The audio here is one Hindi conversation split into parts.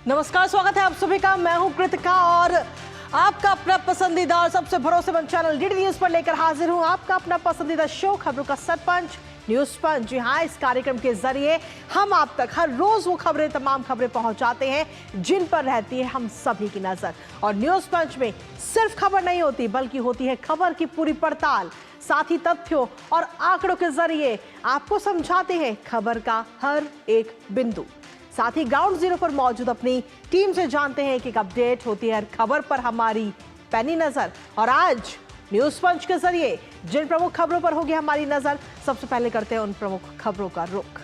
नमस्कार, स्वागत है आप सभी का। मैं हूं कृतिका और आपका अपना पसंदीदा और सबसे भरोसेमंद चैनल डीडी न्यूज पर लेकर हाजिर हूं आपका अपना पसंदीदा शो खबरों का सरपंच न्यूज पंच। जी हां, इस कार्यक्रम के जरिए हम आप तक हर रोज वो खबरें, तमाम खबरें पहुंचाते हैं जिन पर रहती है हम सभी की नजर। और न्यूज पंच में सिर्फ खबर नहीं होती बल्कि होती है खबर की पूरी पड़ताल, साथ ही तथ्यों और आंकड़ों के जरिए आपको समझाते हैं खबर का हर एक बिंदु। साथ ही ग्राउंड जीरो पर मौजूद अपनी टीम से जानते हैं कि एक अपडेट होती है हर खबर पर हमारी पैनी नजर। और आज न्यूज पंच के जरिए जिन प्रमुख खबरों पर होगी हमारी नजर, सबसे पहले करते हैं उन प्रमुख खबरों का रुख।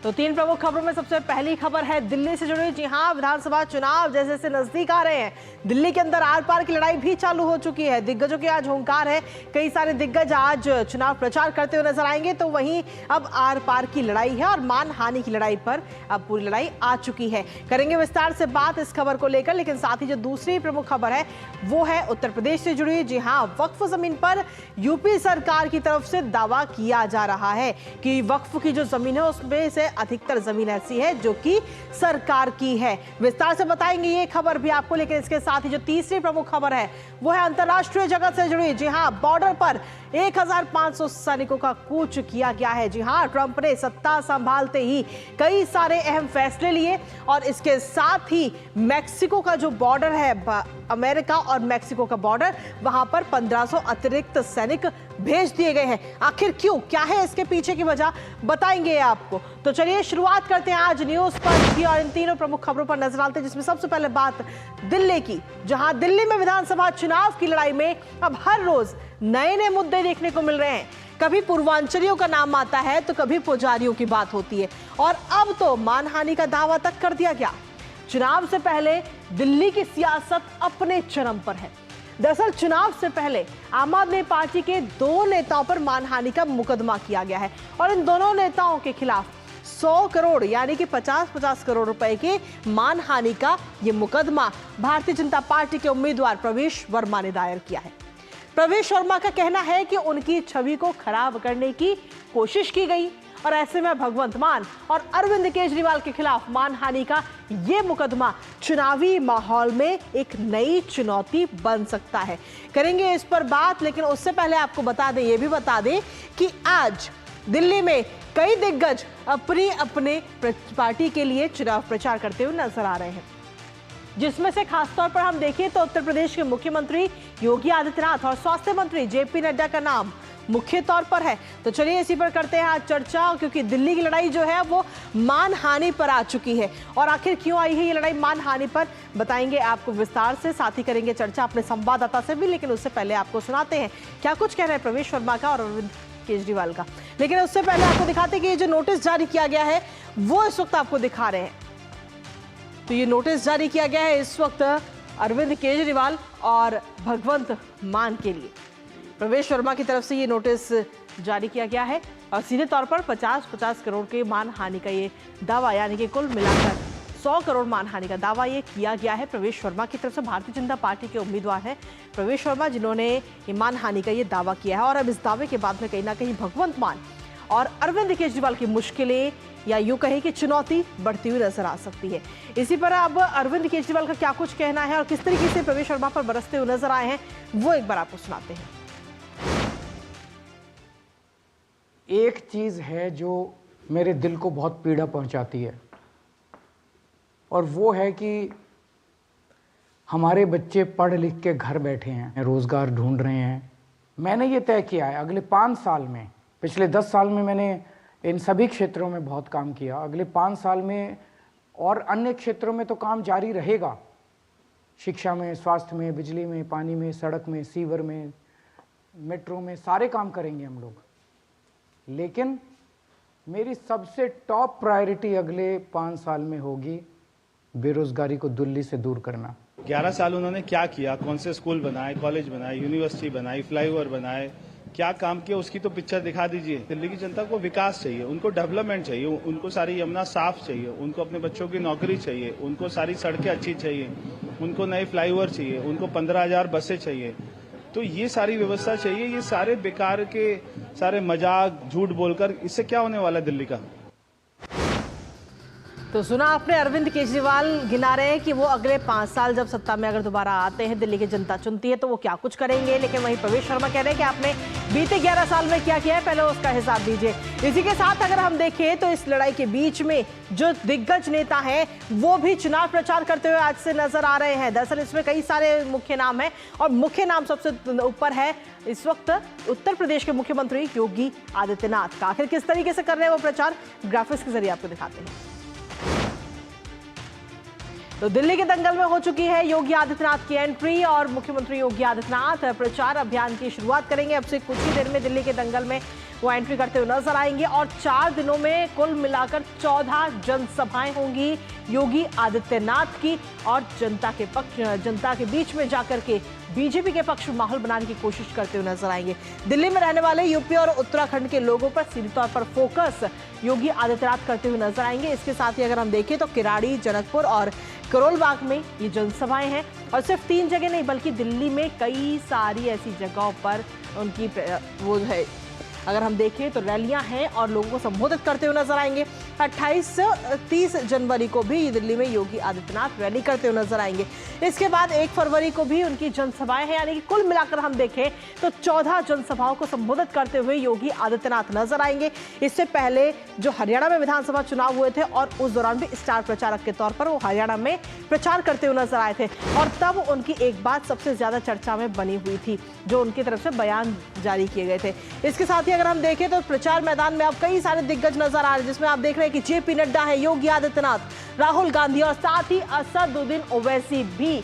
तो 3 प्रमुख खबरों में सबसे पहली खबर है दिल्ली से जुड़ी। जी हां, विधानसभा चुनाव जैसे जैसे नजदीक आ रहे हैं, दिल्ली के अंदर आर पार की लड़ाई भी चालू हो चुकी है। दिग्गजों की आज हुंकार है, कई सारे दिग्गज आज चुनाव प्रचार करते हुए नजर आएंगे। तो वहीं अब आर पार की लड़ाई है और मानहानि की लड़ाई पर अब पूरी लड़ाई आ चुकी है। करेंगे विस्तार से बात इस खबर को लेकर, लेकिन साथ ही जो दूसरी प्रमुख खबर है वो है उत्तर प्रदेश से जुड़ी। जी हां, वक्फ जमीन पर यूपी सरकार की तरफ से दावा किया जा रहा है कि वक्फ की जो जमीन है उसमें से अधिकतर जमीन ऐसी है जो कि सरकार की है। विस्तार से बताएंगे ये खबर भी आपको, लेकिन इसके साथ ही जो तीसरी प्रमुख खबर है वो है अंतरराष्ट्रीय जगत से जुड़ी। जी हां, बॉर्डर पर 1500 सैनिकों का कूच किया गया है। जी हां, ट्रंप ने सत्ता संभालते ही कई सारे अहम फैसले लिए और इसके साथ ही मैक्सिको का जो बॉर्डर है, अमेरिका और मैक्सिको का बॉर्डर, वहां पर 1500 अतिरिक्त सैनिक भेज दिए गए हैं। आखिर क्यों, क्या है इसके पीछे की वजह, बताएंगे आपको। तो चलिए शुरुआत करते हैं आज न्यूज पंच की और इन तीनों प्रमुख खबरों पर नजर डालते हैं, जिसमें सबसे पहले बात दिल्ली की। जहां दिल्ली में विधानसभा चुनाव की लड़ाई में अब हर रोज नए नए मुद्दे देखने को मिल रहे हैं। कभी पूर्वांचलियों का नाम आता है तो कभी पुजारियों की बात होती है और अब तो मानहानि का दावा तक कर दिया गया। चुनाव से पहले दिल्ली की सियासत अपने चरम पर है। दरअसल चुनाव से पहले आम आदमी पार्टी के 2 नेताओं पर मानहानि का मुकदमा किया गया है और इन दोनों नेताओं के खिलाफ 100 करोड़ यानी कि 50-50 करोड़ रुपए के मानहानि का यह मुकदमा भारतीय जनता पार्टी के उम्मीदवार प्रवेश वर्मा ने दायर किया है। प्रवेश वर्मा का कहना है कि उनकी छवि को खराब करने की कोशिश की गई और ऐसे में भगवंत मान और अरविंद केजरीवाल के खिलाफ मानहानि का यह मुकदमा चुनावी माहौल में एक नई चुनौती बन सकता है। करेंगे इस पर बात, लेकिन उससे पहले आपको बता दें, ये भी बता दें कि आज दिल्ली में कई दिग्गज अपनी अपने पार्टी के लिए चुनाव प्रचार करते हुए नजर आ रहे हैं, जिसमें से खासतौर पर हम देखें तो उत्तर प्रदेश के मुख्यमंत्री योगी आदित्यनाथ और स्वास्थ्य मंत्री जेपी नड्डा का नाम मुख्य तौर पर है। तो चलिए इसी पर करते हैं आज चर्चा, क्योंकि दिल्ली की लड़ाई जो है वो मानहानि पर आ चुकी है और आखिर क्यों आई है ये लड़ाई मानहानि पर, बताएंगे आपको विस्तार से। साथ ही करेंगे चर्चा अपने संवाददाता से भी, लेकिन उससे पहले आपको सुनाते हैं क्या कुछ कह रहे हैं प्रवेश वर्मा का और अरविंद केजरीवाल का। लेकिन उससे पहले आपको दिखाते हैं कि ये जो नोटिस जारी किया गया है वो इस वक्त आपको दिखा रहे हैं। तो ये नोटिस जारी किया गया है इस वक्त अरविंद केजरीवाल और भगवंत मान के लिए। प्रवेश वर्मा की तरफ से ये नोटिस जारी किया गया है और सीधे तौर पर 50-50 करोड़ के मानहानि का ये दावा, यानी कि कुल मिलाकर 100 करोड़ मानहानि का दावा ये किया गया है प्रवेश वर्मा की तरफ से। भारतीय जनता पार्टी के उम्मीदवार हैं प्रवेश वर्मा, जिन्होंने ये मानहानि का ये दावा किया है और अब इस दावे के बाद में कहीं ना कहीं भगवंत मान और अरविंद केजरीवाल की मुश्किलें या यूं कहें कि चुनौती बढ़ती हुई नजर आ सकती है। इसी पर अब अरविंद केजरीवाल का क्या कुछ कहना है और किस तरीके से प्रवेश वर्मा पर बरसते हुए नजर आए हैं, वो एक बार आपको सुनाते हैं। एक चीज है जो मेरे दिल को बहुत पीड़ा पहुंचाती है और वो है कि हमारे बच्चे पढ़ लिख के घर बैठे हैं, रोजगार ढूंढ रहे हैं। मैंने ये तय किया है अगले 5 साल में, पिछले 10 साल में मैंने इन सभी क्षेत्रों में बहुत काम किया, अगले 5 साल में और अन्य क्षेत्रों में तो काम जारी रहेगा, शिक्षा में, स्वास्थ्य में, बिजली में, पानी में, सड़क में, सीवर में, मेट्रो में, सारे काम करेंगे हम लोग। लेकिन मेरी सबसे टॉप प्रायोरिटी अगले 5 साल में होगी बेरोजगारी को दिल्ली से दूर करना। 11 साल उन्होंने क्या किया, कौन से स्कूल बनाए, कॉलेज बनाए, यूनिवर्सिटी बनाई, फ्लाईओवर बनाए, क्या काम किया, उसकी तो पिक्चर दिखा दीजिए। दिल्ली की जनता को विकास चाहिए, उनको डेवलपमेंट चाहिए, उनको सारी यमुना साफ चाहिए, उनको अपने बच्चों की नौकरी चाहिए, उनको सारी सड़कें अच्छी चाहिए, उनको नए फ्लाईओवर चाहिए, उनको 15,000 बसें चाहिए। तो ये सारी व्यवस्था चाहिए। ये सारे बेकार के सारे मजाक, झूठ बोलकर इससे क्या होने वाला है दिल्ली का? तो सुना आपने, अरविंद केजरीवाल गिना रहे हैं कि वो अगले 5 साल जब सत्ता में अगर दोबारा आते हैं, दिल्ली की जनता चुनती है तो वो क्या कुछ करेंगे। लेकिन वहीं प्रवेश शर्मा कह रहे हैं कि आपने बीते 11 साल में क्या किया है, पहले उसका हिसाब दीजिए। इसी के साथ अगर हम देखें तो इस लड़ाई के बीच में जो दिग्गज नेता हैं वो भी चुनाव प्रचार करते हुए आज से नजर आ रहे हैं। दरअसल इसमें कई सारे मुख्य नाम हैं और मुख्य नाम सबसे ऊपर है इस वक्त उत्तर प्रदेश के मुख्यमंत्री योगी आदित्यनाथ का। आखिर किस तरीके से कर रहे हैं वो प्रचार, ग्राफिक्स के जरिए आपको दिखाते हैं। तो दिल्ली के दंगल में हो चुकी है योगी आदित्यनाथ की एंट्री और मुख्यमंत्री योगी आदित्यनाथ प्रचार अभियान की शुरुआत करेंगे। अब से कुछ ही देर में दिल्ली के दंगल में वो एंट्री करते हुए नजर आएंगे और 4 दिनों में कुल मिलाकर 14 जनसभाएं होंगी योगी आदित्यनाथ की और जनता के बीच में जाकर के बीजेपी के पक्ष में माहौल बनाने की कोशिश करते हुए नजर आएंगे। दिल्ली में रहने वाले यूपी और उत्तराखंड के लोगों पर सीधे तौर पर फोकस योगी आदित्यनाथ करते हुए नजर आएंगे। इसके साथ ही अगर हम देखें तो किराड़ी, जनकपुर और करोल बाग में ये जनसभाएं हैं और सिर्फ 3 जगह नहीं बल्कि दिल्ली में कई सारी ऐसी जगहों पर उनकी वो है, अगर हम देखें तो रैलियां हैं और लोगों को संबोधित करते हुए नजर आएंगे। 28 से 30 जनवरी को भी दिल्ली में योगी आदित्यनाथ रैली करते हुए नजर आएंगे। इसके बाद 1 फरवरी को भी उनकी जनसभाएं हैं, यानी कि कुल मिलाकर हम देखें तो 14 जनसभाओं को संबोधित करते हुए योगी आदित्यनाथ नजर आएंगे। इससे पहले जो हरियाणा में विधानसभा चुनाव हुए थे और उस दौरान भी स्टार प्रचारक के तौर पर वो हरियाणा में प्रचार करते हुए नजर आए थे और तब उनकी एक बात सबसे ज्यादा चर्चा में बनी हुई थी, जो उनकी तरफ से बयान जारी किए गए थे। इसके साथ ही अगर हम देखें तो प्रचार मैदान में अब कई सारे दिग्गज नजर आ रहे हैं, जिसमें आप देख रहे हैं कि जेपी नड्डा है, योगी आदित्यनाथ, राहुल गांधी और साथ ही असदुद्दीन ओवैसी भी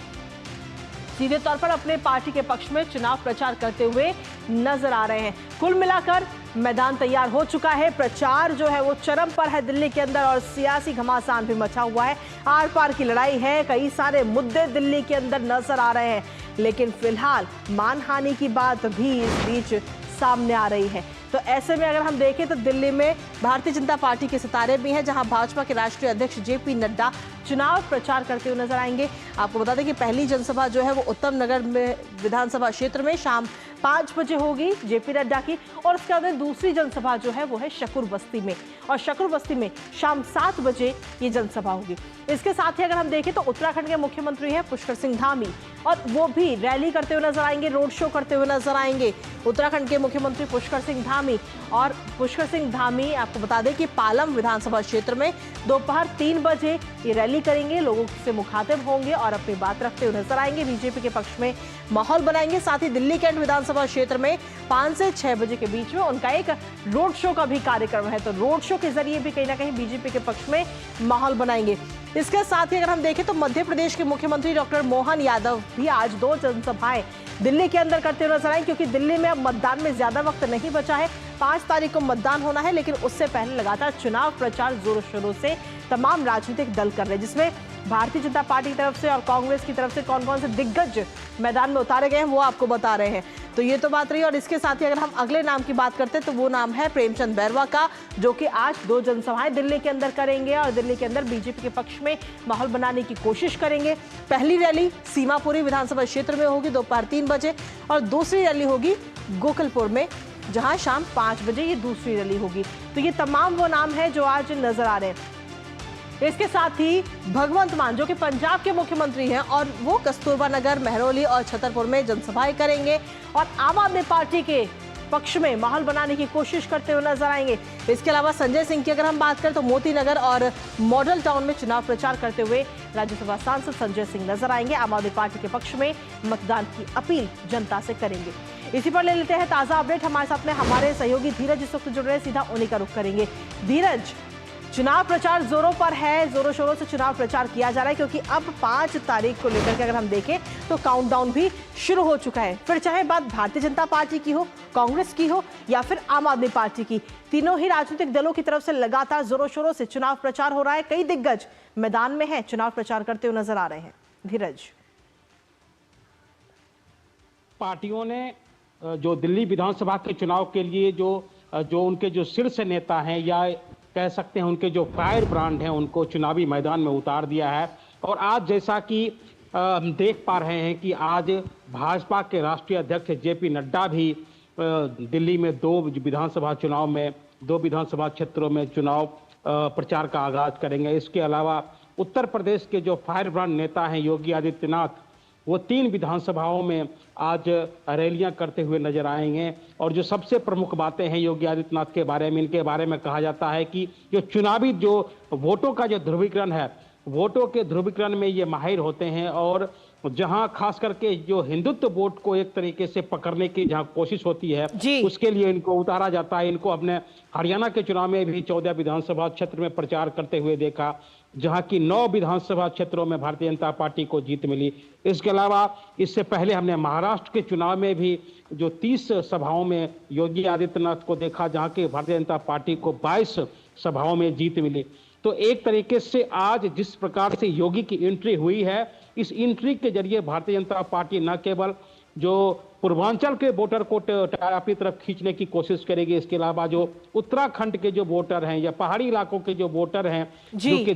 सीधे तौर पर अपने पार्टी के पक्ष में चुनाव प्रचार करते हुए नजर आ रहे हैं। कुल मिलाकर मैदान तैयार हो चुका है, प्रचार जो है वो चरम पर है दिल्ली के अंदर और सियासी घमासान भी मचा हुआ है। आर पार की लड़ाई है, कई सारे मुद्दे दिल्ली के अंदर नजर आ रहे हैं, लेकिन फिलहाल मानहानि की बात भी इस बीच सामने आ रही है। तो ऐसे में अगर हम देखें तो दिल्ली में भारतीय जनता पार्टी के सितारे भी हैं, जहां भाजपा के राष्ट्रीय अध्यक्ष जेपी नड्डा चुनाव प्रचार करते हुए नजर आएंगे। आपको बता दें कि पहली जनसभा जो है वो उत्तम नगर में विधानसभा क्षेत्र में शाम 5 बजे होगी जेपी नड्डा की और उसके बाद दूसरी जनसभा जो है वो है शकुर बस्ती में और शकुर बस्ती में शाम 7 बजे ये जनसभा होगी। इसके साथ ही अगर हम देखें तो उत्तराखंड के मुख्यमंत्री हैं पुष्कर सिंह धामी और वो भी रैली करते हुए नजर आएंगे, रोड शो करते हुए नजर आएंगे। उत्तराखंड के मुख्यमंत्री पुष्कर सिंह धामी और पुष्कर सिंह धामी आपको बता दें कि पालम विधानसभा क्षेत्र में दोपहर 3 बजे ये रैली करेंगे, लोगों से मुखातिब होंगे और अपनी बात रखते हुए नजर आएंगे, बीजेपी के पक्ष में माहौल बनाएंगे। साथ ही दिल्ली कैंट विधानसभा क्षेत्र में 5 से 6 बजे के बीच में उनका एक रोड शो का भी कार्यक्रम है, तो रोड शो के जरिए भी कहीं ना कहीं बीजेपी के पक्ष में माहौल बनाएंगे। इसके साथ ही अगर हम देखें तो मध्य प्रदेश के मुख्यमंत्री डॉक्टर मोहन यादव भी आज 2 जनसभाएं दिल्ली के अंदर करते हुए नजर आए, क्योंकि दिल्ली में अब मतदान में ज्यादा वक्त नहीं बचा है। 5 तारीख को मतदान होना है, लेकिन उससे पहले लगातार चुनाव प्रचार जोरों शोरों से तमाम राजनीतिक दल कर रहे हैं, जिसमें भारतीय जनता पार्टी की तरफ से और कांग्रेस की तरफ से कौन कौन से दिग्गज मैदान में उतारे गए हैं वो आपको बता रहे हैं। तो ये तो बात रही। और इसके साथ ही अगर हम अगले नाम की बात करते हैं तो वो नाम है प्रेमचंद बैरवा का, जो कि आज 2 जनसभाएं दिल्ली के अंदर करेंगे और दिल्ली के अंदर बीजेपी के पक्ष में माहौल बनाने की कोशिश करेंगे। पहली रैली सीमापुरी विधानसभा क्षेत्र में होगी दोपहर 3 बजे और दूसरी रैली होगी गोकुलपुर में, जहां शाम 5 बजे ये दूसरी रैली होगी। तो ये तमाम वो नाम है जो आज नजर आ रहे हैं। इसके साथ ही भगवंत मान जो कि पंजाब के मुख्यमंत्री हैं और वो कस्तूरबा नगर, महरौली और छतरपुर में जनसभाएं करेंगे और आम आदमी पार्टी के पक्ष में माहौल बनाने की कोशिश करते हुए नजर आएंगे। इसके अलावा संजय सिंह की अगर हम बात करें तो मोती नगर और मॉडल टाउन में चुनाव प्रचार करते हुए राज्यसभा सांसद संजय सिंह नजर आएंगे। आम आदमी पार्टी के पक्ष में मतदान की अपील जनता से करेंगे। इसी पर ले लेते हैं ताजा अपडेट। हमारे साथ में हमारे सहयोगी धीरज इस वक्त जुड़ रहे हैं, सीधा उन्हीं का रुख करेंगे। धीरज, चुनाव प्रचार जोरों पर है, जोरों शोरों से चुनाव प्रचार किया जा रहा है, क्योंकि अब 5 तारीख को लेकर के अगर हम देखें तो काउंटडाउन भी शुरू हो चुका है। फिर चाहे बात भारतीय जनता पार्टी की हो, कांग्रेस की हो या फिर आम आदमी पार्टी की, तीनों ही राजनीतिक दलों की तरफ से लगातार जोरों शोरों से चुनाव प्रचार हो रहा है। कई दिग्गज मैदान में हैं, चुनाव प्रचार करते हुए नजर आ रहे हैं। धीरज, पार्टियों ने जो दिल्ली विधानसभा के चुनाव के लिए जो उनके जो शीर्ष नेता हैं या कह सकते हैं उनके जो फायर ब्रांड हैं उनको चुनावी मैदान में उतार दिया है। और आज जैसा कि हम देख पा रहे हैं कि आज भाजपा के राष्ट्रीय अध्यक्ष जेपी नड्डा भी दिल्ली में 2 विधानसभा चुनाव में 2 विधानसभा क्षेत्रों में चुनाव प्रचार का आगाज करेंगे। इसके अलावा उत्तर प्रदेश के जो फायर ब्रांड नेता हैं योगी आदित्यनाथ, वो 3 विधानसभाओं में आज रैलियां करते हुए नजर आएंगे। और जो सबसे प्रमुख बातें हैं योगी आदित्यनाथ के बारे में, इनके बारे में कहा जाता है कि जो चुनावी जो वोटों का जो ध्रुवीकरण है, वोटों के ध्रुवीकरण में ये माहिर होते हैं। और जहां खास करके जो हिंदुत्व वोट को एक तरीके से पकड़ने की जहां कोशिश होती है, उसके लिए इनको उतारा जाता है। इनको अपने हरियाणा के चुनाव में भी 14 विधानसभा क्षेत्र में प्रचार करते हुए देखा, जहां की 9 विधानसभा क्षेत्रों में भारतीय जनता पार्टी को जीत मिली। इसके अलावा इससे पहले हमने महाराष्ट्र के चुनाव में भी जो 30 सभाओं में योगी आदित्यनाथ को देखा, जहां की भारतीय जनता पार्टी को 22 सभाओं में जीत मिली। तो एक तरीके से आज जिस प्रकार से योगी की एंट्री हुई है, इस एंट्री के जरिए भारतीय जनता पार्टी न केवल जो पूर्वांचल के वोटर को अपनी तरफ खींचने की कोशिश करेगी, इसके अलावा जो उत्तराखंड के जो वोटर हैं या पहाड़ी इलाकों के जो वोटर हैं, जो कि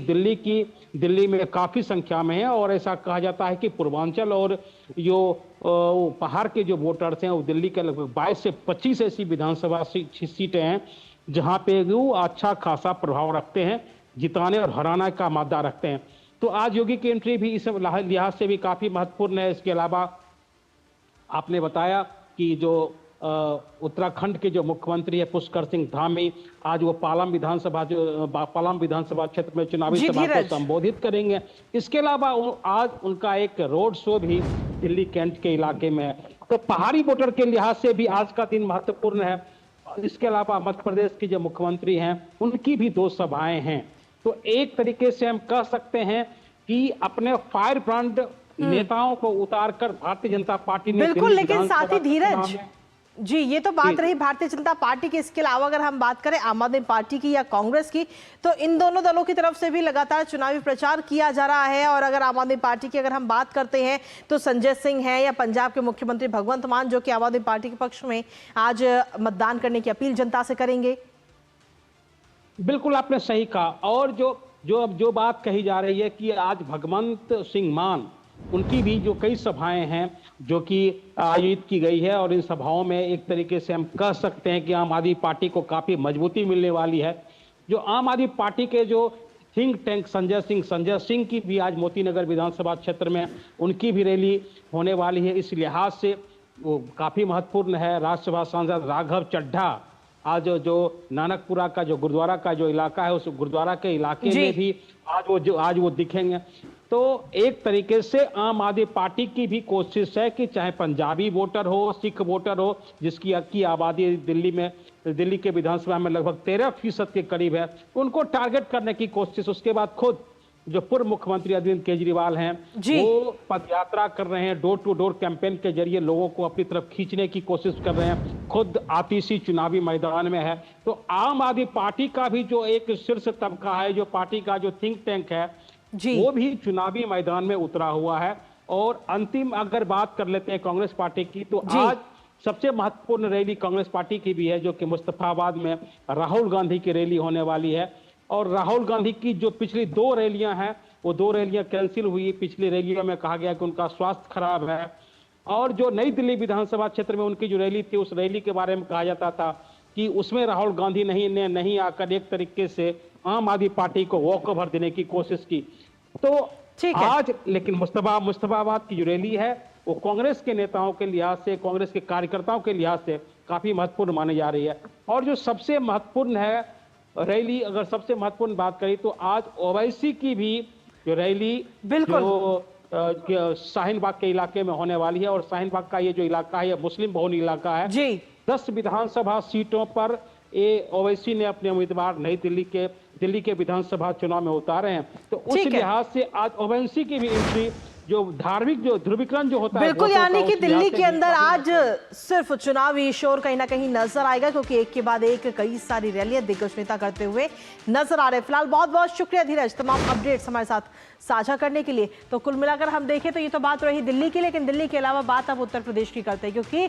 दिल्ली में काफी संख्या में है, और ऐसा कहा जाता है कि पूर्वांचल और जो पहाड़ के जो वोटर्स हैं वो दिल्ली के लगभग 22 से 25 ऐसी विधानसभा सीटें हैं जहां पे वो अच्छा खासा प्रभाव रखते हैं, जिताने और हराने का मादा रखते हैं। तो आज योगी की एंट्री भी इस लिहाज से भी काफी महत्वपूर्ण है। इसके अलावा आपने बताया कि जो उत्तराखंड के जो मुख्यमंत्री है पुष्कर सिंह धामी, आज वो पालम विधानसभा क्षेत्र में चुनावी सभा को संबोधित करेंगे। इसके अलावा आज उनका एक रोड शो भी दिल्ली कैंट के इलाके में है। तो पहाड़ी वोटर के लिहाज से भी आज का दिन महत्वपूर्ण है। इसके अलावा मध्य प्रदेश के जो मुख्यमंत्री हैं उनकी भी 2 सभाएं हैं। तो एक तरीके से हम कह सकते हैं कि अपने फायर ब्रांड नेताओं को उतारकर भारतीय जनता पार्टी ने बिल्कुल, लेकिन साथ ही धीरज जी, ये तो बात रही भारतीय जनता पार्टी की। इसके अलावा अगर हम बात करें आम आदमी पार्टी की या कांग्रेस की, तो इन दोनों दलों की तरफ से भी लगातार चुनावी प्रचार किया जा रहा है। और अगर आम आदमी पार्टी की अगर हम बात करते हैं तो संजय सिंह है या पंजाब के मुख्यमंत्री भगवंत मान, जो कि आम आदमी पार्टी के पक्ष में आज मतदान करने की अपील जनता से करेंगे। बिल्कुल आपने सही कहा। और जो बात कही जा रही है कि आज भगवंत सिंह मान, उनकी भी जो कई सभाएं हैं जो कि आयोजित की गई है, और इन सभाओं में एक तरीके से हम कह सकते हैं कि आम आदमी पार्टी को काफी मजबूती मिलने वाली है। जो आम आदमी पार्टी के जो थिंक टैंक संजय सिंह की भी आज मोतीनगर विधानसभा क्षेत्र में उनकी भी रैली होने वाली है। इस लिहाज से वो काफी महत्वपूर्ण है। राज्यसभा सांसद राघव चड्ढा आज जो नानकपुरा का जो गुरुद्वारा का जो इलाका है, उस गुरुद्वारा के इलाके में भी आज वो दिखेंगे। तो एक तरीके से आम आदमी पार्टी की भी कोशिश है कि चाहे पंजाबी वोटर हो, सिख वोटर हो, जिसकी आबादी दिल्ली के विधानसभा में लगभग 13% के करीब है, उनको टारगेट करने की कोशिश। उसके बाद खुद जो पूर्व मुख्यमंत्री अरविंद केजरीवाल हैं, वो पदयात्रा कर रहे हैं, डोर टू डोर कैंपेन के जरिए लोगों को अपनी तरफ खींचने की कोशिश कर रहे हैं। खुद आतिशी चुनावी मैदान में है। तो आम आदमी पार्टी का भी जो एक शीर्ष तबका है, जो पार्टी का जो थिंक टैंक है, वो भी चुनावी मैदान में उतरा हुआ है। और अंतिम अगर बात कर लेते हैं कांग्रेस पार्टी की, तो आज सबसे महत्वपूर्ण रैली कांग्रेस पार्टी की भी है, जो कि मुस्तफाबाद में राहुल गांधी की रैली होने वाली है। और राहुल गांधी की जो पिछली 2 रैलियां हैं, वो 2 रैलियां कैंसिल हुई। पिछली रैलियों में कहा गया कि उनका स्वास्थ्य खराब है। और जो नई दिल्ली विधानसभा क्षेत्र में उनकी जो रैली थी, उस रैली के बारे में कहा जाता था कि उसमें राहुल गांधी नहीं आकर एक तरीके से आम आदमी पार्टी को वॉक ओवर देने की कोशिश की। तो आज लेकिन मुस्तफाबाद की जो रैली है, वो कांग्रेस के नेताओं के लिहाज से, कांग्रेस के कार्यकर्ताओं के लिहाज से काफी महत्वपूर्ण मानी जा रही है। और जो सबसे महत्वपूर्ण है रैली, अगर सबसे महत्वपूर्ण बात करें तो आज ओवैसी की भी जो रैली जो शाहीन बाग के इलाके में होने वाली है। और शाहीन बाग का ये जो इलाका है, ये मुस्लिम बहुल इलाका है। 10 विधानसभा सीटों पर ओवैसी ने अपने उम्मीदवार नई दिल्ली के विधानसभा चुनाव में उतारे हैं। तो उस लिहाज से आज ओवैसी की भी एंट्री, जो धार्मिक जो ध्रुवीकरण जो होता है, बिल्कुल, यानी कि दिल्ली के अंदर आज सिर्फ चुनावी शोर कहीं ना कहीं नजर आएगा, क्योंकि एक के बाद एक कई सारी रैलियां दिग्गज नेता करते हुए नजर आ रहे हैं। फिलहाल बहुत बहुत शुक्रिया धीरज, तमाम अपडेट्स हमारे साथ साझा करने के लिए। तो कुल मिलाकर हम देखें तो ये तो बात रही दिल्ली की, लेकिन दिल्ली के अलावा बात अब उत्तर प्रदेश की करते हैं, क्योंकि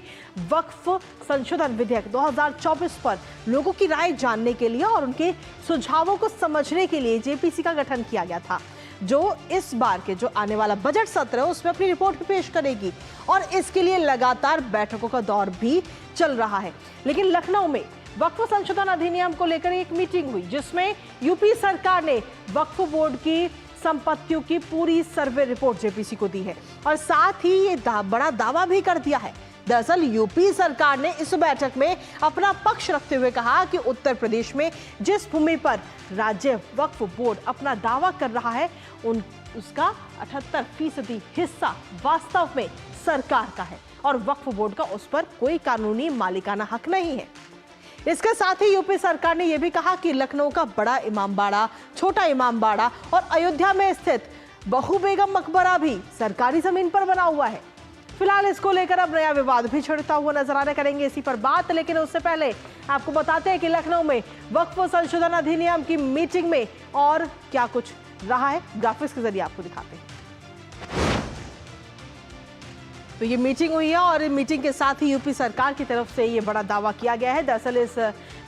वक्फ संशोधन विधेयक 2024 पर लोगों की राय जानने के लिए और उनके सुझावों को समझने के लिए जेपीसी का गठन किया गया था, जो इस बार के जो आने वाला बजट सत्र है उसमें अपनी रिपोर्ट पेश करेगी। और इसके लिए लगातार बैठकों का दौर भी चल रहा है। लेकिन लखनऊ में वक्फ संशोधन अधिनियम को लेकर एक मीटिंग हुई जिसमें यूपी सरकार ने वक्फ बोर्ड की संपत्तियों की पूरी सर्वे रिपोर्ट जेपीसी को दी है और साथ ही ये बड़ा दावा भी कर दिया है। दरअसल यूपी सरकार ने इस बैठक में अपना पक्ष रखते हुए कहा कि उत्तर प्रदेश में जिस भूमि पर राज्य वक्फ बोर्ड अपना दावा कर रहा है उसका 78% हिस्सा वास्तव में सरकार का है और वक्फ बोर्ड का उस पर कोई कानूनी मालिकाना हक नहीं है। इसके साथ ही यूपी सरकार ने यह भी कहा कि लखनऊ का बड़ा इमामबाड़ा, छोटा इमामबाड़ा और अयोध्या में स्थित बहू बेगम मकबरा भी सरकारी जमीन पर बना हुआ है। फिलहाल इसको लेकर अब नया विवाद भी छिड़ता हुआ नजर आने, करेंगे इसी पर बात, लेकिन उससे पहले आपको बताते हैं कि लखनऊ में वक्फ संशोधन अधिनियम की मीटिंग में और क्या कुछ रहा है, ग्राफिक्स के जरिए आपको दिखाते हैं। तो ये मीटिंग हुई है और मीटिंग के साथ ही यूपी सरकार की तरफ से ये बड़ा दावा किया गया है। दरअसल इस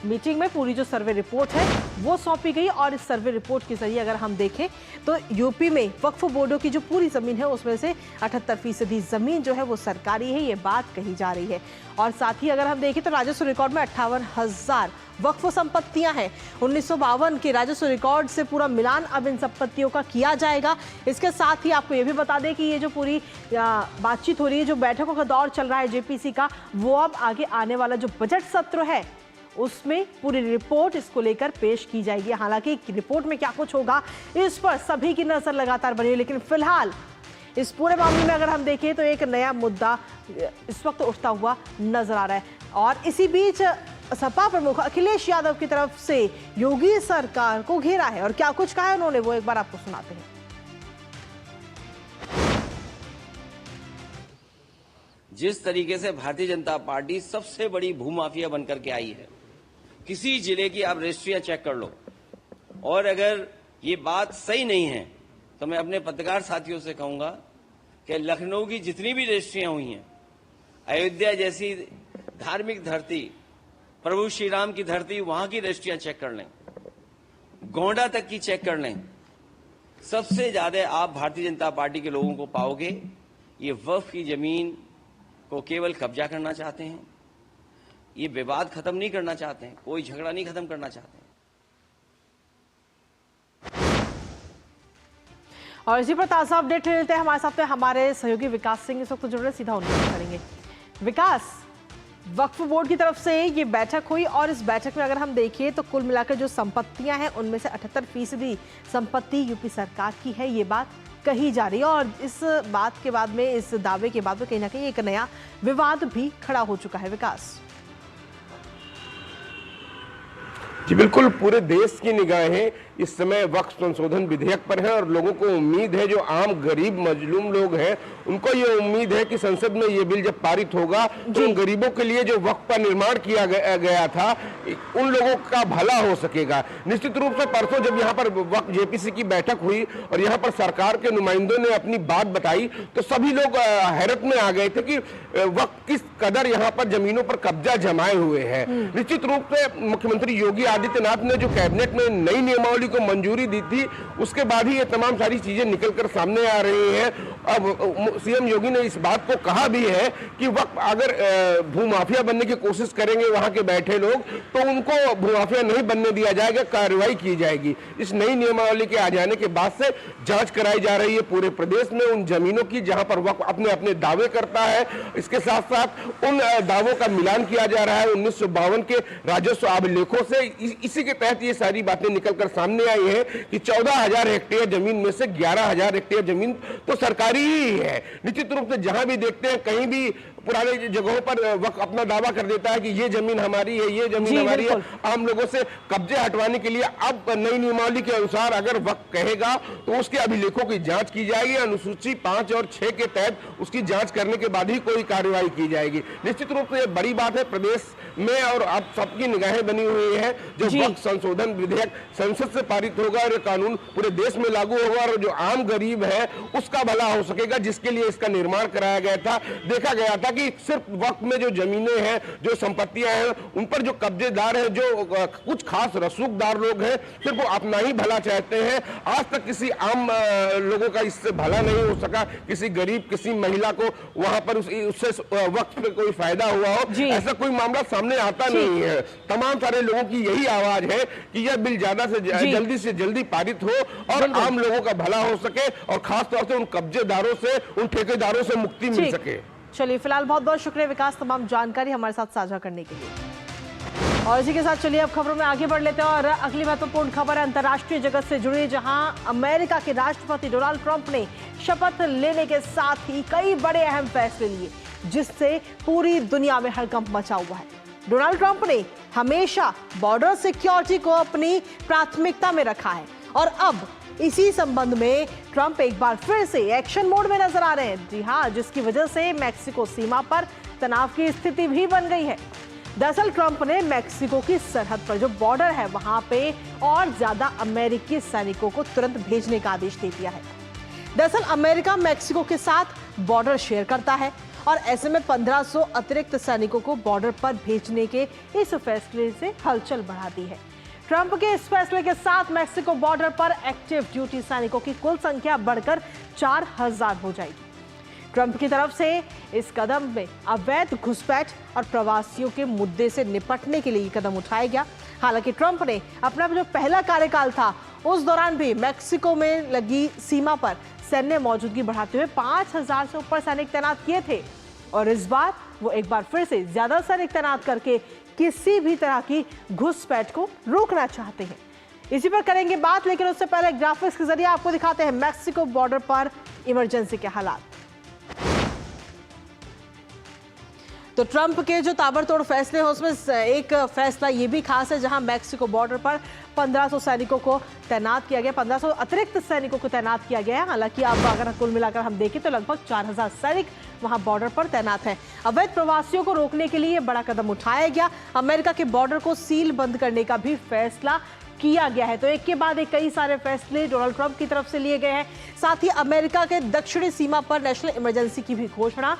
मीटिंग में पूरी जो सर्वे रिपोर्ट है वो सौंपी गई और इस सर्वे रिपोर्ट के जरिए अगर हम देखें तो यूपी में वक्फ बोर्डों की जो पूरी जमीन है उसमें से 78% जमीन जो है वो सरकारी है, ये बात कही जा रही है। और साथ ही अगर हम देखें तो राजस्व रिकॉर्ड में 58,000 वक्फ संपत्तियां हैं। 1952 के राजस्व रिकॉर्ड से पूरा मिलान अब इन संपत्तियों का किया जाएगा। इसके साथ ही आपको ये भी बता दें कि ये जो पूरी बातचीत हो रही है, जो बैठकों का दौर चल रहा है जेपीसी का, वो अब आगे आने वाला जो बजट सत्र है उसमें पूरी रिपोर्ट इसको लेकर पेश की जाएगी। हालांकि रिपोर्ट में क्या कुछ होगा इस पर सभी की नजर लगातार बनी है, लेकिन फिलहाल इस पूरे मामले में अगर हम देखें तो एक नया मुद्दा इस वक्त उठता हुआ नजर आ रहा है। और इसी बीच सपा प्रमुख अखिलेश यादव की तरफ से योगी सरकार को घेरा है और क्या कुछ कहा है उन्होंने, वो एक बार आपको सुनाते हैं। जिस तरीके से भारतीय जनता पार्टी सबसे बड़ी भूमाफिया बनकर के आई है, किसी जिले की आप रजिस्ट्रियां चेक कर लो, और अगर ये बात सही नहीं है तो मैं अपने पत्रकार साथियों से कहूंगा कि लखनऊ की जितनी भी रजिस्ट्रियां हुई हैं, अयोध्या जैसी धार्मिक धरती, प्रभु श्री राम की धरती, वहां की रजिस्ट्रियां चेक कर लें, गोंडा तक की चेक कर लें, सबसे ज्यादा आप भारतीय जनता पार्टी के लोगों को पाओगे ये वक्फ की जमीन को केवल कब्जा करना चाहते हैं, ये विवाद खत्म नहीं करना चाहते हैं, कोई झगड़ा नहीं खत्म करना चाहते हैं। और इसी पर ताजा अपडेट लेते हैं, हमारे साथ हमारे सहयोगी विकास सिंह इस वक्त जुड़ रहे, सीधा उनसे करेंगे। विकास, वक्फ बोर्ड की तरफ से ये बैठक हुई और इस बैठक में अगर हम देखिए तो कुल मिलाकर जो संपत्तियां हैं उनमें से 78% संपत्ति यूपी सरकार की है, ये बात कही जा रही है। और इस बात के बाद में, इस दावे के बाद में कहीं ना कहीं एक नया विवाद भी खड़ा हो चुका है। विकास जी बिल्कुल, पूरे देश की निगाहें इस समय वक्फ संशोधन विधेयक पर है और लोगों को उम्मीद है, जो आम गरीब मजलूम लोग हैं उनको ये उम्मीद है कि संसद में ये बिल जब पारित होगा तो उन गरीबों के लिए जो वक्फ का निर्माण किया गया था उन लोगों का भला हो सकेगा। निश्चित रूप से परसों जब यहाँ पर वक्फ जेपीसी की बैठक हुई और यहाँ पर सरकार के नुमाइंदों ने अपनी बात बताई तो सभी लोग हैरत में आ गए थे कि वक्फ किस कदर यहाँ पर जमीनों पर कब्जा जमाए हुए है। निश्चित रूप से मुख्यमंत्री योगी आदित्यनाथ ने जो कैबिनेट में नई नियमावली को मंजूरी दी थी उसके बाद ही ये तमाम सारी चीजें निकलकर सामने आ रही हैं। अब सीएम योगी ने इस बात को कहा भी है कि वक्त अगर भूमाफिया बनने की कोशिश करेंगे वहां के बैठे लोग तो उनको भूमाफिया नहीं बनने दिया जाएगा, कार्रवाई की जाएगी। इस नई नियमावली के आ जाने के बाद से जांच कराई जा रही है पूरे प्रदेश में उन जमीनों की जहां पर वक्त अपने अपने दावे करता है। इसके साथ साथ उन दावों का मिलान किया जा रहा है 1952 के राजस्व अभिलेखों से। इसी के तहत ये सारी बातें निकलकर सामने आई है कि 14,000 हेक्टेयर जमीन में से 11,000 हेक्टेयर जमीन तो सरकारी ही है। निश्चित रूप से जहां भी देखते हैं कहीं भी पुराने जगहों पर वक्त अपना दावा कर देता है कि ये जमीन हमारी है, ये जमीन हमारी है। आम लोगों से कब्जे हटवाने के लिए अब नई नियमावली के अनुसार अगर वक्त कहेगा तो उसके अभिलेखों की जांच की जाएगी, अनुसूची 5 और 6 के तहत उसकी जांच करने के बाद ही कोई कार्रवाई की जाएगी। निश्चित रूप से बड़ी बात है प्रदेश में और अब सबकी निगाहें बनी हुई है। जो वक्त संशोधन विधेयक संसद से पारित होगा और ये कानून पूरे देश में लागू होगा और जो आम गरीब है उसका भला हो सकेगा, जिसके लिए इसका निर्माण कराया गया था। देखा गया था कि सिर्फ वक्त में जो जमीनें हैं, जो संपत्तियां हैं, उन पर जो कब्जेदार हैं, जो कुछ खास रसूखदार लोग हैं, सिर्फ वो अपना ही भला चाहते हैं। आज तक किसी आम लोगों का इससे भला नहीं हो सका, किसी गरीब, किसी महिला को वहां पर उससे वक्त पे कोई फायदा हुआ हो, ऐसा कोई मामला सामने आता नहीं है। तमाम सारे लोगों की यही आवाज है कि यह बिल ज्यादा से जल्दी पारित हो और आम लोगों का भला हो सके और खास तौर से उन कब्जेदारों से, उन ठेकेदारों से मुक्ति मिल सके। चलिए, फिलहाल बहुत बहुत शुक्रिया विकास, तमाम जानकारी हमारे साथ साझा करने के लिए। और इसी के साथ चलिए अब खबरों में आगे बढ़ लेते हैं और अगली महत्वपूर्ण खबर है अंतर्राष्ट्रीय जगत से जुड़ी, जहां अमेरिका के राष्ट्रपति डोनाल्ड ट्रंप ने शपथ लेने के साथ ही कई बड़े अहम फैसले लिए, जिससे पूरी दुनिया में हड़कंप मचा हुआ है। डोनाल्ड ट्रंप ने हमेशा बॉर्डर सिक्योरिटी को अपनी प्राथमिकता में रखा है और अब इसी संबंध में ट्रंप एक बार फिर से एक्शन मोड में नजर आ रहे हैं। जी हां, जिसकी वजह से मैक्सिको सीमा पर तनाव की स्थिति भी बन गई है। दरअसल ट्रंप ने मैक्सिको की सरहद पर जो बॉर्डर है वहां पे और ज्यादा अमेरिकी सैनिकों को तुरंत भेजने का आदेश दे दिया है। दरअसल अमेरिका मैक्सिको के साथ बॉर्डर शेयर करता है और ऐसे में 1500 अतिरिक्त सैनिकों को बॉर्डर पर भेजने के इस फैसले से हलचल बढ़ा दी है। ट्रंप के इस फैसले के साथ मैक्सिको बॉर्डर पर एक्टिव ड्यूटी सैनिकों की कुल संख्या बढ़कर 4000 हो जाएगी। ट्रंप की तरफ से इस कदम में अवैध घुसपैठ और प्रवासियों के मुद्दे से निपटने के लिए कदम उठाया गया। हालांकि ट्रंप ने अपना जो पहला कार्यकाल था उस दौरान भी मैक्सिको में लगी सीमा पर सैन्य मौजूदगी बढ़ाते हुए 5000 से ऊपर सैनिक तैनात किए थे और इस बार वो एक बार फिर से ज्यादा सैनिक तैनात करके किसी भी तरह की घुसपैठ को रोकना चाहते हैं। इसी पर करेंगे बात, लेकिन उससे पहले ग्राफिक्स के जरिए आपको दिखाते हैं मैक्सिको बॉर्डर पर इमरजेंसी के हालात। तो ट्रंप के जो ताबड़तोड़ फैसले हैं उसमें एक फैसला ये भी खास है, जहां मैक्सिको बॉर्डर पर 1500 सैनिकों को तैनात किया गया, 1500 अतिरिक्त सैनिकों को तैनात किया गया है। हालांकि अब अगर कुल मिलाकर हम देखें तो लगभग 4000 सैनिक वहां बॉर्डर पर तैनात हैं। अवैध प्रवासियों को रोकने के लिए बड़ा कदम उठाया गया। अमेरिका के बॉर्डर को सील बंद करने का भी फैसला किया गया है। तो एक के बाद एक कई सारे फैसले डोनाल्ड ट्रंप की तरफ से लिए गए हैं। साथ ही अमेरिका के दक्षिणी सीमा पर नेशनल इमरजेंसी की भी घोषणा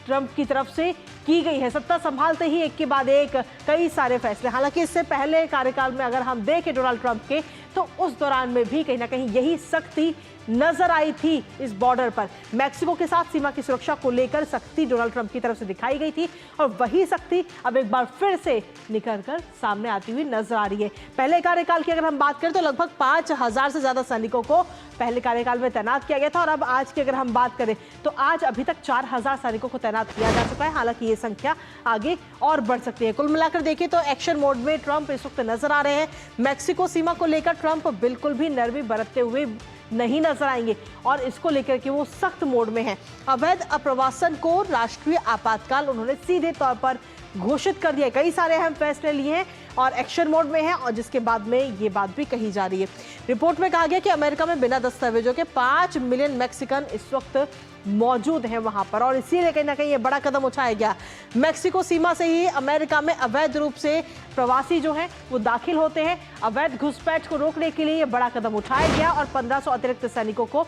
ट्रंप की तरफ से की गई है। सत्ता संभालते ही एक के बाद एक कई सारे फैसले। हालांकि इससे पहले कार्यकाल में अगर हम देखें डोनाल्ड ट्रंप के, तो उस दौरान में भी कहीं ना कहीं यही सख्ती नजर आई थी इस बॉर्डर पर। मैक्सिको के साथ सीमा की सुरक्षा को लेकर सख्ती डोनाल्ड ट्रंप की तरफ से दिखाई गई थी और वही सख्ती अब एक बार फिर से निकल कर सामने आती हुई नजर आ रही है। पहले कार्यकाल की अगर हम बात करें तो लगभग 5000 से ज्यादा सैनिकों को पहले कार्यकाल में तैनात किया गया था और अब आज की अगर हम बात करें तो आज अभी तक 4000 सैनिकों को तैनात किया जा चुका है। हालांकि ये संख्या आगे और बढ़ सकती है। कुल मिलाकर देखें तो एक्शन मोड में ट्रंप इस वक्त नजर आ रहे हैं। मैक्सिको सीमा को लेकर ट्रंप बिल्कुल भी नरमी बरतते हुए नहीं नजर आएंगे और इसको लेकर के वो सख्त मोड में हैं। अवैध अप्रवासन को राष्ट्रीय आपातकाल उन्होंने सीधे तौर पर घोषित कर दिया। कई सारे अहम फैसले लिए हैं और एक्शन मोड में हैं और जिसके बाद में ये बात भी कही जा रही है। रिपोर्ट में कहा गया कि अमेरिका में बिना दस्तावेजों के 5 मिलियन मैक्सिकन इस वक्त मौजूद हैं वहां पर और इसीलिए कहीं ना कहीं ये बड़ा कदम उठाया गया। मैक्सिको सीमा से ही अमेरिका में अवैध रूप से प्रवासी जो हैं वो दाखिल होते हैं। अवैध घुसपैठ को रोकने के लिए ये बड़ा कदम उठाया गया और 1500 अतिरिक्त सैनिकों को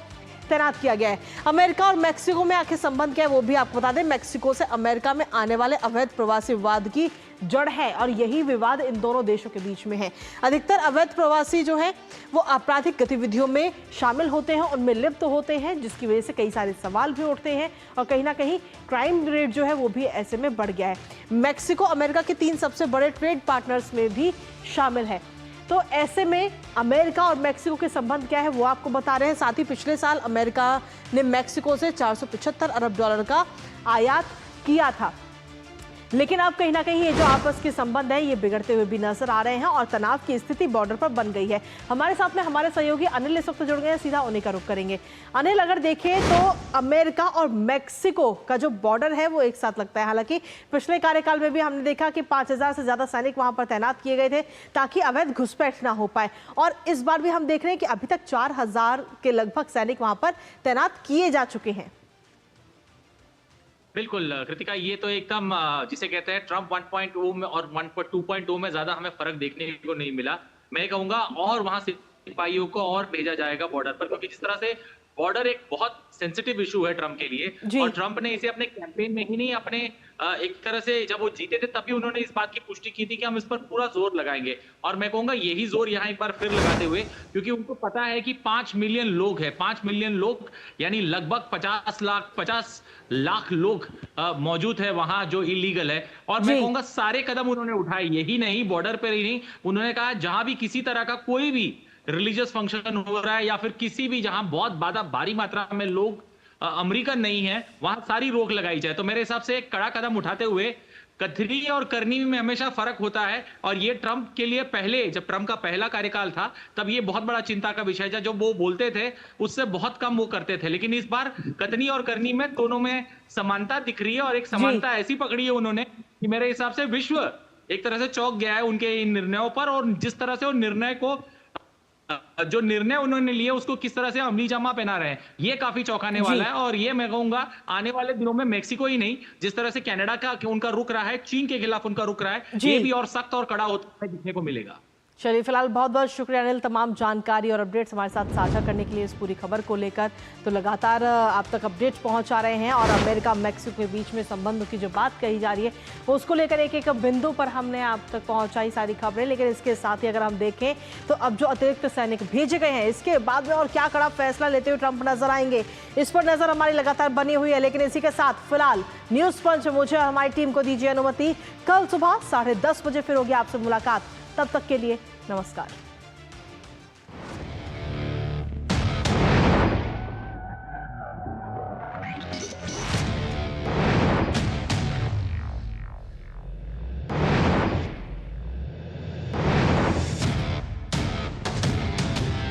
तैनात किया गया है। अमेरिका और मैक्सिको में आखिर संबंध क्या है वो भी आपको बता दें। मैक्सिको से अमेरिका में आने वाले अवैध प्रवासी विवाद की जड़ है और यही विवाद इन दोनों देशों के बीच में है। अधिकतर अवैध प्रवासी जो हैं वो आपराधिक गतिविधियों में शामिल होते हैं, उनमें लिप्त होते हैं, जिसकी वजह से कई सारे सवाल भी उठते हैं और कहीं ना कहीं क्राइम रेट जो है वो भी ऐसे में बढ़ गया है। मैक्सिको अमेरिका के 3 सबसे बड़े ट्रेड पार्टनर्स में भी शामिल है। तो ऐसे में अमेरिका और मैक्सिको के संबंध क्या है वो आपको बता रहे हैं। साथ ही पिछले साल अमेरिका ने मैक्सिको से 475 अरब डॉलर का आयात किया था, लेकिन अब कहीं ना कहीं ये जो आपस के संबंध हैं ये बिगड़ते हुए भी नजर आ रहे हैं और तनाव की स्थिति बॉर्डर पर बन गई है। हमारे साथ में हमारे सहयोगी अनिल इस वक्त जुड़ गए हैं, सीधा उन्हीं का रुख करेंगे। अनिल, अगर देखें तो अमेरिका और मैक्सिको का जो बॉर्डर है वो एक साथ लगता है। हालांकि पिछले कार्यकाल में भी हमने देखा कि 5000 से ज्यादा सैनिक वहां पर तैनात किए गए थे ताकि अवैध घुसपैठ ना हो पाए और इस बार भी हम देख रहे हैं कि अभी तक 4000 के लगभग सैनिक वहां पर तैनात किए जा चुके हैं। बिल्कुल कृतिका, ये तो एकदम जिसे कहते हैं ट्रंप 1.0 में और 2.0 में ज्यादा हमें फर्क देखने को नहीं मिला। मैं कहूंगा और वहां सिपाहियों को और भेजा जाएगा बॉर्डर पर, क्योंकि जिस तरह से बॉर्डर एक बहुत सेंसिटिव इशू है ट्रंप के लिए, और ट्रंप ने इसे अपने कैंपेन में ही नहीं, अपने एक तरह से जब वो जीते थे तभी उन्होंने इस बात की पुष्टि की थी कि हम इस पर पूरा जोर लगाएंगे। और मैं कहूंगा यही जोर यहाँ एक बार फिर लगाते हुए, क्योंकि उनको पता है कि 5 मिलियन लोग हैं, 5 मिलियन लोग यानी लगभग 50 लाख लोग मौजूद है वहां जो इलीगल है। और मैं कहूंगा सारे कदम उन्होंने उठाए, यही नहीं बॉर्डर पर ही नहीं, उन्होंने कहा जहां भी किसी तरह का कोई भी रिलीजियस फंक्शन हो रहा है या फिर किसी भी जहां बहुत भारी मात्रा में लोग अमेरिकन नहीं है वहां सारी रोक लगाई जाए। तो मेरे हिसाब से एक कड़ा कदम उठाते हुए कथनी और करनी में हमेशा फर्क होता है, और ये ट्रंप के लिए पहले जब ट्रंप का पहला कार्यकाल था तब ये बहुत बड़ा चिंता का विषय था, जो वो बोलते थे उससे बहुत कम वो करते थे। लेकिन इस बार कथनी और करनी में दोनों में समानता दिख रही है, और एक समानता ऐसी पकड़ी है उन्होंने कि मेरे हिसाब से विश्व एक तरह से चौंक गया है उनके इन निर्णयों पर, और जिस तरह से वो निर्णय को जो निर्णय उन्होंने लिए उसको किस तरह से अमली जामा पहना रहे हैं, ये काफी चौंकाने वाला है। और ये मैं कहूंगा आने वाले दिनों में मेक्सिको ही नहीं, जिस तरह से कनाडा का उनका रुख रहा है, चीन के खिलाफ उनका रुख रहा है, ये भी और सख्त और कड़ा होता है दिखने को मिलेगा। चलिए, फिलहाल बहुत बहुत शुक्रिया अनिल, तमाम जानकारी और अपडेट्स हमारे साथ साझा करने के लिए इस पूरी खबर को लेकर। तो लगातार आप तक अपडेट्स पहुंचा रहे हैं, और अमेरिका मैक्सिको के बीच में संबंधों की जो बात कही जा रही है उसको लेकर एक एक बिंदु पर हमने आप तक पहुंचाई सारी खबरें। लेकिन इसके साथ ही अगर हम देखें तो अब जो अतिरिक्त सैनिक भेजे गए हैं इसके बाद में और क्या कड़ा फैसला लेते हुए ट्रंप नजर आएंगे, इस पर नजर हमारी लगातार बनी हुई है। लेकिन इसी के साथ फिलहाल न्यूज पंच मुझे और हमारी टीम को दीजिए अनुमति। कल सुबह 10:30 बजे फिर होगी आपसे मुलाकात, तब तक के लिए नमस्कार।